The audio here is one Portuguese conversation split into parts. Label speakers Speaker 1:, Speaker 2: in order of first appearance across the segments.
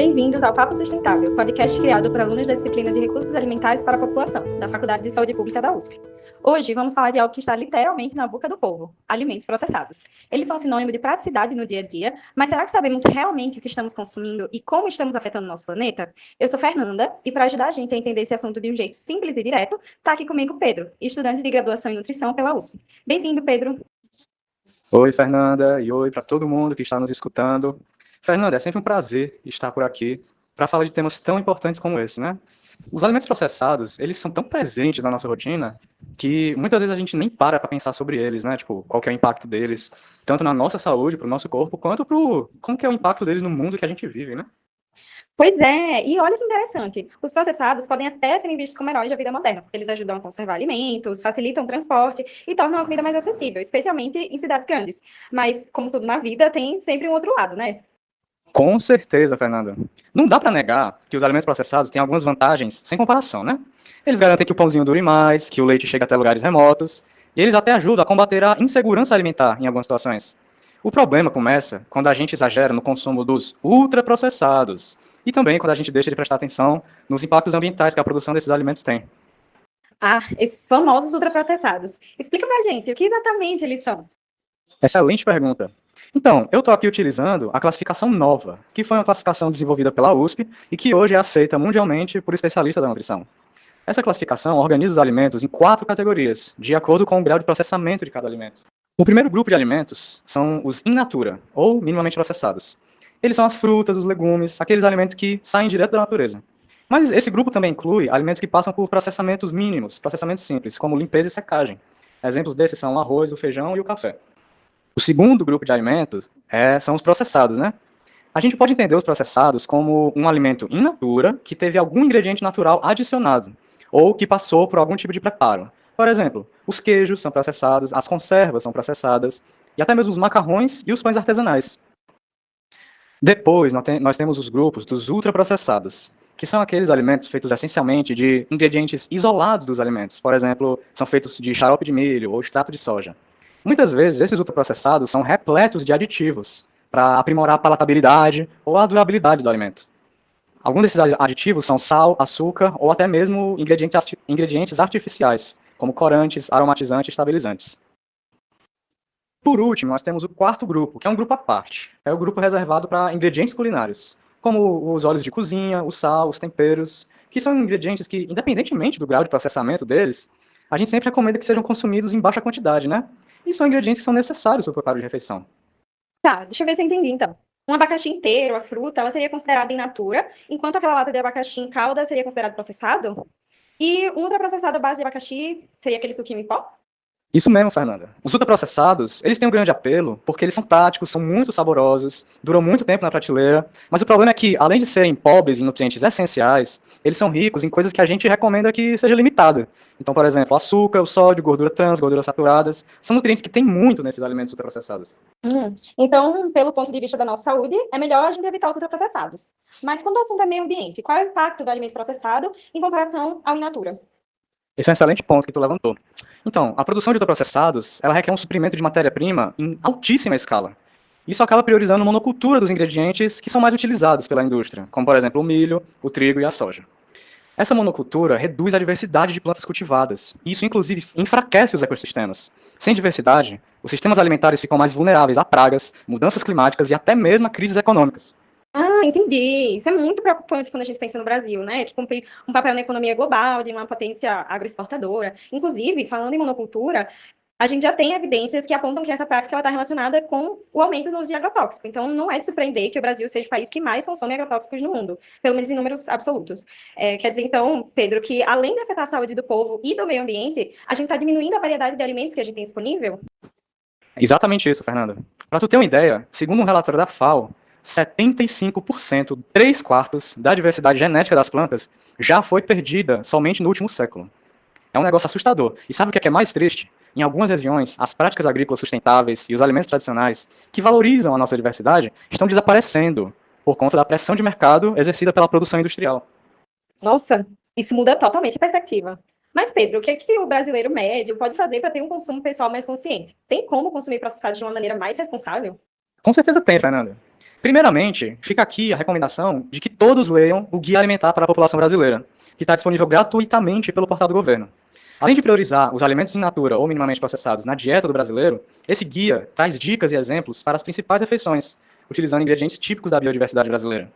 Speaker 1: Bem-vindos ao Papo Sustentável, podcast criado por alunos da disciplina de Recursos Alimentares para a População, da Faculdade de Saúde Pública da USP. Hoje vamos falar de algo que está literalmente na boca do povo: alimentos processados. Eles são sinônimo de praticidade no dia a dia, mas será que sabemos realmente o que estamos consumindo e como estamos afetando o nosso planeta? Eu sou Fernanda, e para ajudar a gente a entender esse assunto de um jeito simples e direto, está aqui comigo Pedro, estudante de graduação em nutrição pela USP. Bem-vindo, Pedro.
Speaker 2: Oi, Fernanda, e oi para todo mundo que está nos escutando. Fernanda, é sempre um prazer estar por aqui para falar de temas tão importantes como esse, né? Os alimentos processados, eles são tão presentes na nossa rotina que muitas vezes a gente nem para pensar sobre eles, né? Tipo, qual que é o impacto deles, tanto na nossa saúde, para o nosso corpo, quanto como que é o impacto deles no mundo que a gente vive, né?
Speaker 1: Pois é, e olha que interessante, os processados podem até serem vistos como heróis da vida moderna, porque eles ajudam a conservar alimentos, facilitam o transporte e tornam a comida mais acessível, especialmente em cidades grandes. Mas, como tudo na vida, tem sempre um outro lado, né?
Speaker 2: Com certeza, Fernanda. Não dá para negar que os alimentos processados têm algumas vantagens sem comparação, né? Eles garantem que o pãozinho dure mais, que o leite chegue até lugares remotos, e eles até ajudam a combater a insegurança alimentar em algumas situações. O problema começa quando a gente exagera no consumo dos ultraprocessados e também quando a gente deixa de prestar atenção nos impactos ambientais que a produção desses alimentos tem.
Speaker 1: Ah, esses famosos ultraprocessados. Explica pra gente, o que exatamente eles são?
Speaker 2: Excelente pergunta. Então, eu estou aqui utilizando a classificação nova, que foi uma classificação desenvolvida pela USP e que hoje é aceita mundialmente por especialistas da nutrição. Essa classificação organiza os alimentos em 4 categorias, de acordo com o grau de processamento de cada alimento. O primeiro grupo de alimentos são os in natura, ou minimamente processados. Eles são as frutas, os legumes, aqueles alimentos que saem direto da natureza. Mas esse grupo também inclui alimentos que passam por processamentos mínimos, processamentos simples, como limpeza e secagem. Exemplos desses são o arroz, o feijão e o café. O segundo grupo de alimentos são os processados, né? A gente pode entender os processados como um alimento in natura que teve algum ingrediente natural adicionado, ou que passou por algum tipo de preparo. Por exemplo, os queijos são processados, as conservas são processadas, e até mesmo os macarrões e os pães artesanais. Depois, nós temos os grupos dos ultraprocessados, que são aqueles alimentos feitos essencialmente de ingredientes isolados dos alimentos. Por exemplo, são feitos de xarope de milho ou extrato de soja. Muitas vezes, esses ultraprocessados são repletos de aditivos para aprimorar a palatabilidade ou a durabilidade do alimento. Alguns desses aditivos são sal, açúcar ou até mesmo ingredientes artificiais, como corantes, aromatizantes e estabilizantes. Por último, nós temos o quarto grupo, que é um grupo à parte. É o grupo reservado para ingredientes culinários, como os óleos de cozinha, o sal, os temperos, que são ingredientes que, independentemente do grau de processamento deles, a gente sempre recomenda que sejam consumidos em baixa quantidade, né? E são ingredientes que são necessários para o preparo de refeição.
Speaker 1: Tá, deixa eu ver se eu entendi, então. Um abacaxi inteiro, a fruta, ela seria considerada in natura, enquanto aquela lata de abacaxi em calda seria considerado processado? E um ultraprocessado à base de abacaxi seria aquele suquinho em pó?
Speaker 2: Isso mesmo, Fernanda. Os ultraprocessados, eles têm um grande apelo porque eles são práticos, são muito saborosos, duram muito tempo na prateleira, mas o problema é que, além de serem pobres em nutrientes essenciais, eles são ricos em coisas que a gente recomenda que seja limitada. Então, por exemplo, açúcar, o sódio, gordura trans, gorduras saturadas, são nutrientes que tem muito nesses alimentos ultraprocessados.
Speaker 1: Então, pelo ponto de vista da nossa saúde, é melhor a gente evitar os ultraprocessados. Mas quando o assunto é meio ambiente, qual é o impacto do alimento processado em comparação ao in natura?
Speaker 2: Esse é um excelente ponto que tu levantou. Então, a produção de ultraprocessados, ela requer um suprimento de matéria-prima em altíssima escala. Isso acaba priorizando a monocultura dos ingredientes que são mais utilizados pela indústria, como, por exemplo, o milho, o trigo e a soja. Essa monocultura reduz a diversidade de plantas cultivadas, e isso, inclusive, enfraquece os ecossistemas. Sem diversidade, os sistemas alimentares ficam mais vulneráveis a pragas, mudanças climáticas e até mesmo a crises econômicas.
Speaker 1: Ah, entendi. Isso é muito preocupante quando a gente pensa no Brasil, né? Que cumpre um papel na economia global, de uma potência agroexportadora. Inclusive, falando em monocultura, a gente já tem evidências que apontam que essa prática está relacionada com o aumento no uso de agrotóxicos. Então, não é de surpreender que o Brasil seja o país que mais consome agrotóxicos no mundo, pelo menos em números absolutos. Quer dizer, então, Pedro, que além de afetar a saúde do povo e do meio ambiente, a gente está diminuindo a variedade de alimentos que a gente tem disponível?
Speaker 2: Exatamente isso, Fernanda. Para tu ter uma ideia, segundo um relatório da FAO, 75%, 3/4 da diversidade genética das plantas já foi perdida somente no último século. É um negócio assustador. E sabe o que é mais triste? Em algumas regiões, as práticas agrícolas sustentáveis e os alimentos tradicionais, que valorizam a nossa diversidade, estão desaparecendo por conta da pressão de mercado exercida pela produção industrial.
Speaker 1: Nossa, isso muda totalmente a perspectiva. Mas, Pedro, o que é que o brasileiro médio pode fazer para ter um consumo pessoal mais consciente? Tem como consumir processados de uma maneira mais responsável?
Speaker 2: Com certeza tem, Fernanda. Primeiramente, fica aqui a recomendação de que todos leiam o Guia Alimentar para a População Brasileira, que está disponível gratuitamente pelo portal do governo. Além de priorizar os alimentos in natura ou minimamente processados na dieta do brasileiro, esse guia traz dicas e exemplos para as principais refeições, utilizando ingredientes típicos da biodiversidade brasileira.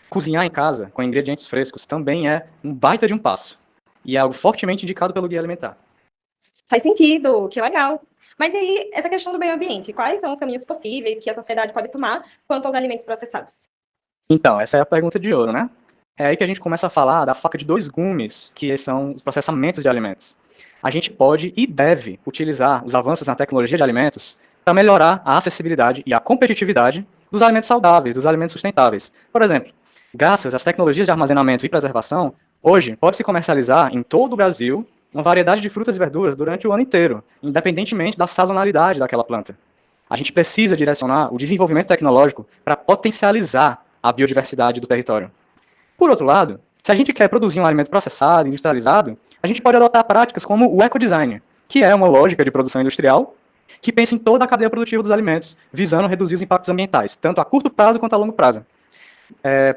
Speaker 2: Cozinhar em casa com ingredientes frescos também é um baita de um passo, e é algo fortemente indicado pelo Guia Alimentar.
Speaker 1: Faz sentido, que legal. Mas e aí, essa questão do meio ambiente, quais são os caminhos possíveis que a sociedade pode tomar quanto aos alimentos processados?
Speaker 2: Então, essa é a pergunta de ouro, né? É aí que a gente começa a falar da faca de dois gumes, que são os processamentos de alimentos. A gente pode e deve utilizar os avanços na tecnologia de alimentos para melhorar a acessibilidade e a competitividade dos alimentos saudáveis, dos alimentos sustentáveis. Por exemplo, graças às tecnologias de armazenamento e preservação, hoje pode-se comercializar em todo o Brasil uma variedade de frutas e verduras durante o ano inteiro, independentemente da sazonalidade daquela planta. A gente precisa direcionar o desenvolvimento tecnológico para potencializar a biodiversidade do território. Por outro lado, se a gente quer produzir um alimento processado, industrializado, a gente pode adotar práticas como o ecodesign, que é uma lógica de produção industrial que pensa em toda a cadeia produtiva dos alimentos, visando reduzir os impactos ambientais, tanto a curto prazo quanto a longo prazo.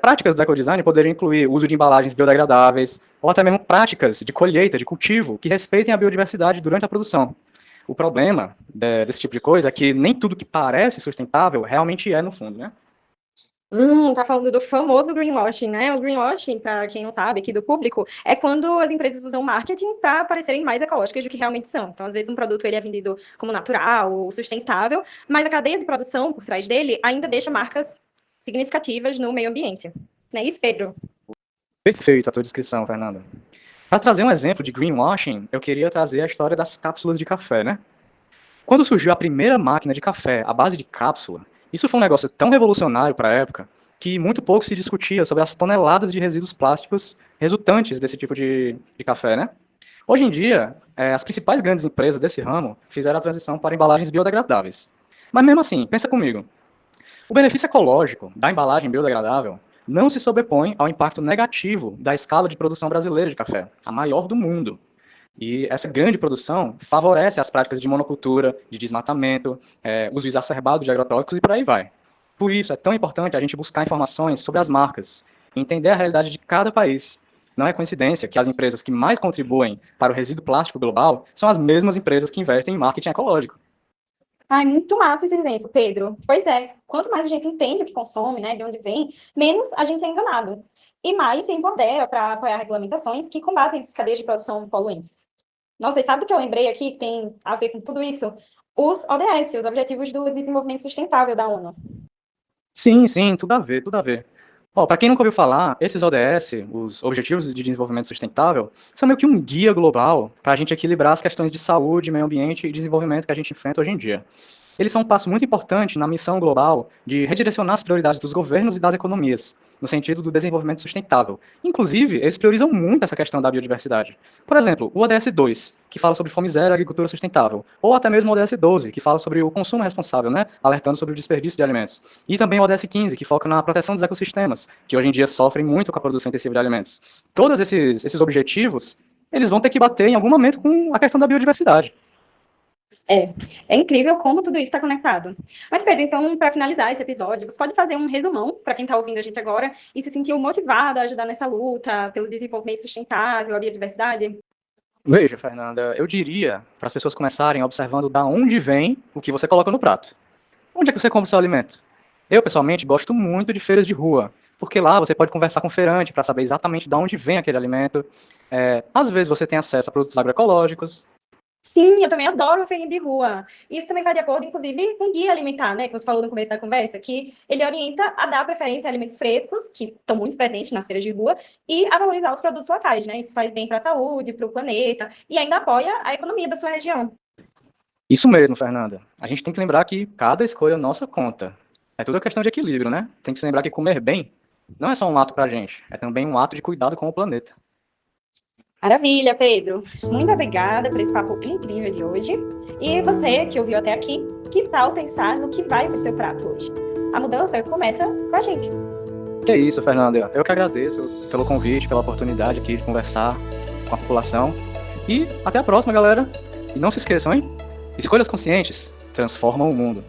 Speaker 2: Práticas do ecodesign poderiam incluir o uso de embalagens biodegradáveis, ou até mesmo práticas de colheita, de cultivo, que respeitem a biodiversidade durante a produção. O problema desse tipo de coisa é que nem tudo que parece sustentável realmente é no fundo, né?
Speaker 1: Tá falando do famoso greenwashing, né? O greenwashing, para quem não sabe, aqui do público, é quando as empresas usam marketing para parecerem mais ecológicas do que realmente são. Então, às vezes, um produto ele é vendido como natural ou sustentável, mas a cadeia de produção por trás dele ainda deixa marcas significativas no meio ambiente. Não é isso, Pedro?
Speaker 2: Perfeito a tua descrição, Fernanda. Para trazer um exemplo de greenwashing, eu queria trazer a história das cápsulas de café, né? Quando surgiu a primeira máquina de café à base de cápsula, isso foi um negócio tão revolucionário para a época que muito pouco se discutia sobre as toneladas de resíduos plásticos resultantes desse tipo de café, né? Hoje em dia, as principais grandes empresas desse ramo fizeram a transição para embalagens biodegradáveis. Mas mesmo assim, pensa comigo, o benefício ecológico da embalagem biodegradável não se sobrepõe ao impacto negativo da escala de produção brasileira de café, a maior do mundo. E essa grande produção favorece as práticas de monocultura, de desmatamento, uso exacerbado de agrotóxicos e por aí vai. Por isso, é tão importante a gente buscar informações sobre as marcas, entender a realidade de cada país. Não é coincidência que as empresas que mais contribuem para o resíduo plástico global são as mesmas empresas que investem em marketing ecológico.
Speaker 1: Ai, muito massa esse exemplo, Pedro. Pois é, quanto mais a gente entende o que consome, né, de onde vem, menos a gente é enganado. E mais se empodera para apoiar regulamentações que combatem essas cadeias de produção poluentes. Nossa, e sabe o que eu lembrei aqui que tem a ver com tudo isso? Os ODS, os Objetivos do Desenvolvimento Sustentável da ONU.
Speaker 2: Sim, sim, tudo a ver, tudo a ver. Para quem nunca ouviu falar, esses ODS, os Objetivos de Desenvolvimento Sustentável, são meio que um guia global para a gente equilibrar as questões de saúde, meio ambiente e desenvolvimento que a gente enfrenta hoje em dia. Eles são um passo muito importante na missão global de redirecionar as prioridades dos governos e das economias, no sentido do desenvolvimento sustentável. Inclusive, eles priorizam muito essa questão da biodiversidade. Por exemplo, o ODS 2, que fala sobre fome zero e agricultura sustentável, ou até mesmo o ODS 12, que fala sobre o consumo responsável, né, alertando sobre o desperdício de alimentos. E também o ODS 15, que foca na proteção dos ecossistemas, que hoje em dia sofrem muito com a produção intensiva de alimentos. Todos esses objetivos, eles vão ter que bater em algum momento com a questão da biodiversidade.
Speaker 1: É incrível como tudo isso está conectado. Mas, Pedro, então, para finalizar esse episódio, você pode fazer um resumão para quem está ouvindo a gente agora e se sentiu motivado a ajudar nessa luta pelo desenvolvimento sustentável, a biodiversidade?
Speaker 2: Veja, Fernanda, eu diria para as pessoas começarem observando da onde vem o que você coloca no prato. Onde é que você compra o seu alimento? Eu, pessoalmente, gosto muito de feiras de rua, porque lá você pode conversar com o feirante para saber exatamente de onde vem aquele alimento. Às vezes você tem acesso a produtos agroecológicos.
Speaker 1: Sim, eu também adoro o feirinha de rua. Isso também vai de acordo, inclusive, com o guia alimentar, né? Que você falou no começo da conversa, que ele orienta a dar preferência a alimentos frescos, que estão muito presentes nas feiras de rua, e a valorizar os produtos locais, né? Isso faz bem para a saúde, para o planeta, e ainda apoia a economia da sua região.
Speaker 2: Isso mesmo, Fernanda. A gente tem que lembrar que cada escolha é nossa conta. É tudo questão de equilíbrio, né? Tem que se lembrar que comer bem não é só um ato pra gente, é também um ato de cuidado com o planeta.
Speaker 1: Maravilha, Pedro. Muito obrigada por esse papo incrível de hoje. E você que ouviu até aqui, que tal pensar no que vai para o seu prato hoje? A mudança começa com a gente.
Speaker 2: Que é isso, Fernanda. Eu que agradeço pelo convite, pela oportunidade aqui de conversar com a população. E até a próxima, galera. E não se esqueçam, hein? Escolhas conscientes transformam o mundo.